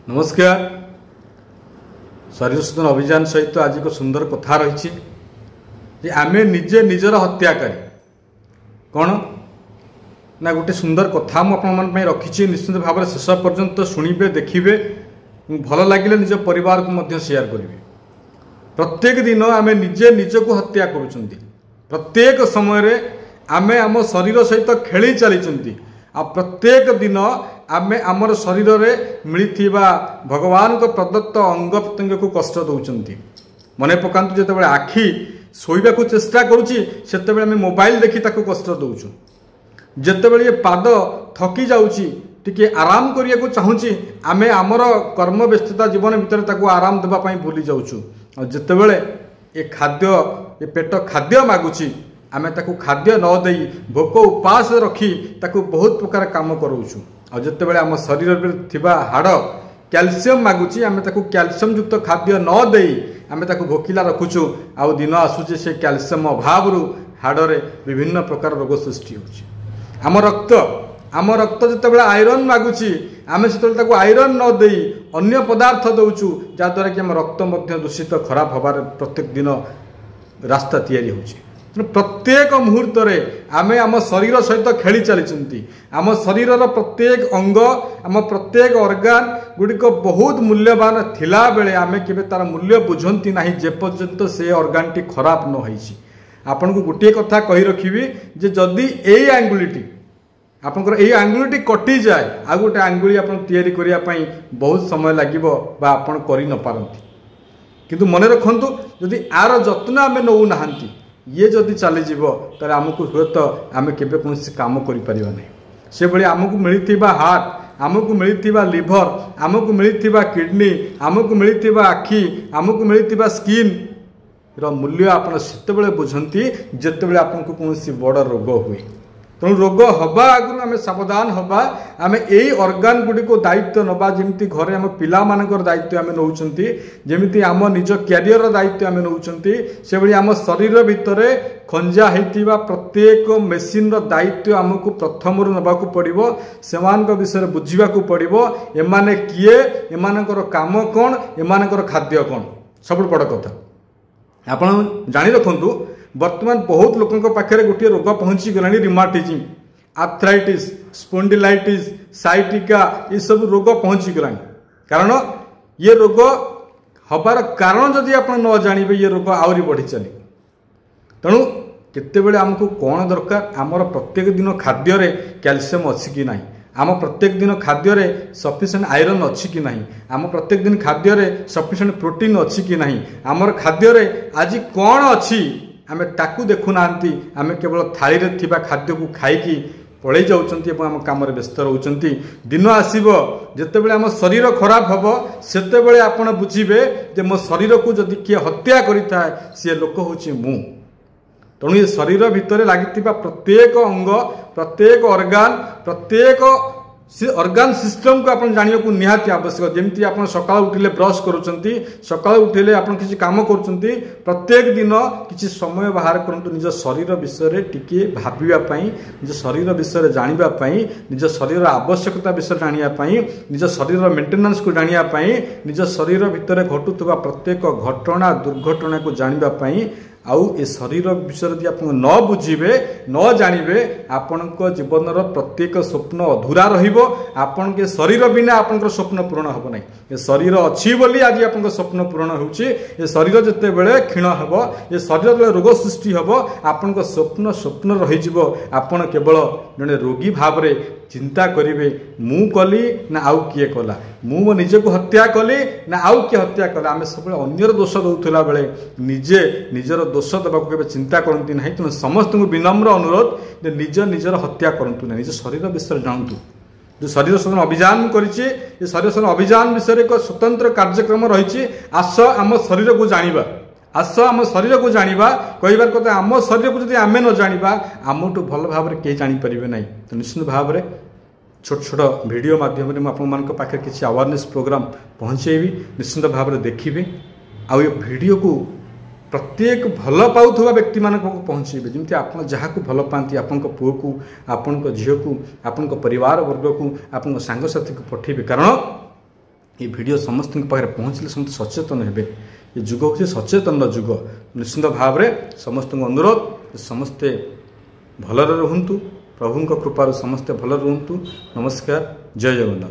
नमस्कार। शरीर शोधन अभियान सहित आज एक सुंदर कथा रही आमे निजे निजर हत्याकारी कौन ना गोटे सुंदर कथा मुझे रखी निश्चित भाव में शेष पर्यंत शुणे देखिए भल लगे निज परिवार को शेयर करेंगे। प्रत्येक दिन आमे निजे निजक हत्या करुँच प्रत्येक समय आमे आम शरीर सहित खेली चली आ प्रत्येक दिन आमे आमर शरीर में मिलता भगवान को प्रदत्त अंग प्रत्यंग को कष्ट दौरान मन पकातु जो आखि शोवा को चेष्टा करुँचे मोबाइल देखी ताको कष्ट दौचु जितेबाला ये पाद थकी जाऊँगी टिके आराम करने को चाहूँगी आमे आमर कर्म व्यस्तता जीवन भितर ताको आराम देवाई भूली जाऊँ और जितेबाला ये खाद्य ये पेट खाद्य मागुची आमे ताको खाद्य न दे भोक उपास रखी ताको बहुत प्रकार काम करूँ और जितेबाला आम शरीर में थिबा हाड़ कैल्शियम मागुची आमे ताको कैल्शियम युक्त खाद्य न दे आमे ताको भोकिला रखुचु आ दिन आसूचे से कैल्शियम अभाव हाड़े विभिन्न प्रकार रोग सृष्टि होम रक्त जितेबाला आयरन मागुची आमे से आयरन न दे अन्य पदार्थ दौचु जहाद्वारा कि आम रक्त दूषित खराब हबार प्रत्येक दिन रास्ता तैयारी होची। प्रत्येक मुहूर्त आमे आम शरीर सहित खेली चली आम शरीर प्रत्येक अंग आम प्रत्येक ऑर्गन गुड़िक बहुत मूल्यवान थिला बेले आमे केबे तार मूल्य बुझंती नाही जे पर्यंत से ऑर्गन टी खराब न होईची। आपन को गोटे कथा कही रखिबी जे जदी एई आंगुलीटी आपनकर एई आंगुलीटी कटि जाए आ गोटे आंगुली आपन तैयारी करिया पई बहुत समय लागिबो बा आपन करि न पारंती किंतु मन रखंतु जदी आर जत्न आमे नौ नाहंती ये जदि चलीज तार आमको हुए तो आम के कौन काम कर आमको मिलता हार्ट आमको मिलता लिभर आमको मिलता किडनी आमको मिलता आखि आमको मिलता स्किन मूल्य आपड़ से बुझती जितेबाला आपको कौन बड़ रोग हुए तेणु रोग हवा आगु आम सावधान हवा आम यही अर्गान गुड़िक दायित्व नवा जमी घरे आम पिला मानकर दायित्व आम नौ जमी आम निज क्यारियर दायित्व आम नौ से भाई आम शरीर भितर खंजा होता प्रत्येक मेसीन दायित्व आमको प्रथम नवाक पड़ो से विषय बुझा पड़ो एमाने किए एमानकर काम कौन एमानकर खाद्य कौन सब बड़ कथा आपण जानी रखु। वर्तमान बहुत लोकों पाखे गोटे रोग पहुँची गलानी रिमाटिज्म आर्थराइटिस स्पोंडिलाइटिस साइटिका ये सब रोग पहुँची गलानी कारण ये रोग हबार कारण जदि आप न जानवे ये रोग आहरी बढ़ी चले तेणु केतेबेले आमको कौन दरकार आमर प्रत्येक दिन खाद्य कैल्शियम अच्छी कि ना आम प्रत्येक दिन खाद्य सफिशिएंट आयरन अच्छी कि नहीं आम प्रत्येक दिन खाद्य सफिशिएंट प्रोटीन अच्छी कि नहीं आमर खाद्य आज कौन अच्छी आम ताकू देखुना आम केवल थाली रे थिबा खाद्य को खाई पड़े जाऊँच आम कम व्यस्त रोचंती दिन आसब जितेबाला आम शरीर खराब हम से आपड़ बुझे जे मो शरीर को जदि किए हत्या करें सी लोक हूँ मु तेणु ये शरीर भितर लगी प्रत्येक अंग प्रत्येक ऑर्गन प्रत्येक ऑर्गन सिस्टम को आपन जानिया को निहाती आवश्यक जमती आप सकाल उठिले ब्रश करुँच सकाल उठिले आप किसी काम करुँच प्रत्येक दिन किसी समय बाहर करंतु निज शरीर विषय टिके भाविबा निज शरीर विषय जानापी निज शरीर आवश्यकता विषय जानापी निज शरीर मेंटेनेंस को जानापी निज शरीर भितर घटुवा प्रत्येक घटना दुर्घटना को जानापी आउ ए शरीर विषय यदि आप न बुझे न जानवे आपण जीवन प्रत्येक स्वप्न अधूरा आपण के शरीर बिना आपण स्वप्न पूर्ण हम ना ये शरीर अच्छी बोली आज आप स्वप्न पूर्ण होची ये शरीर जिते बड़े क्षीण हम ये शरीर जो रोग सृष्टि हम आपण स्वप्न स्वप्न रही आपण केवल जड़े रोगी भाव में चिंता करेंगे मु कली ना आउ किए कला मु मो निजे को हत्या कली ना आउ किए हत्या कला आम सब अन्यर दोष दौला बेले निजे निजर दोष देवाक के चिंता करती ना तेणु समस्त विनम्र अनुरोध जे निज निजर हत्या करूँ ना निज शरीर विषय जानतु जो शरीर शोधन अभियान करिछि ये शरीर शोधन अभियान विषय एक स्वतंत्र कार्यक्रम रही आस आम शरीर को जानिबा आस आम शरीर को जानिबा कहबार कथा आम शरीर को जदि आमे न जानिबा आमठू भल भाव में कहीं जानीपारे ना तो निश्चित भाव में छोट छोट वीडियो माध्यम पाखे किसी अवेयरनेस प्रोग्राम पहुँचेबी निश्चित भाव में देखिए आ ये वीडियो को प्रत्येक भल पाउथुवा व्यक्ति मान पहुँचे जमी आप जहाँ को भल पाती आपण पुओ को आपण झील को आपण परिवार वर्ग को आपण सांगसाथी को पठेबे कारण ये वीडियो समस्त पाखे पहुँचले समस्त सचेतन हे। ये जुग हूँ सचेतन जुग। निश्चिंत भाव में समस्त अनुरोध समस्ते भलरे रुहंतु, प्रभु कृपार समस्ते भल रुहंतु। नमस्कार, जय जगन्नाथ।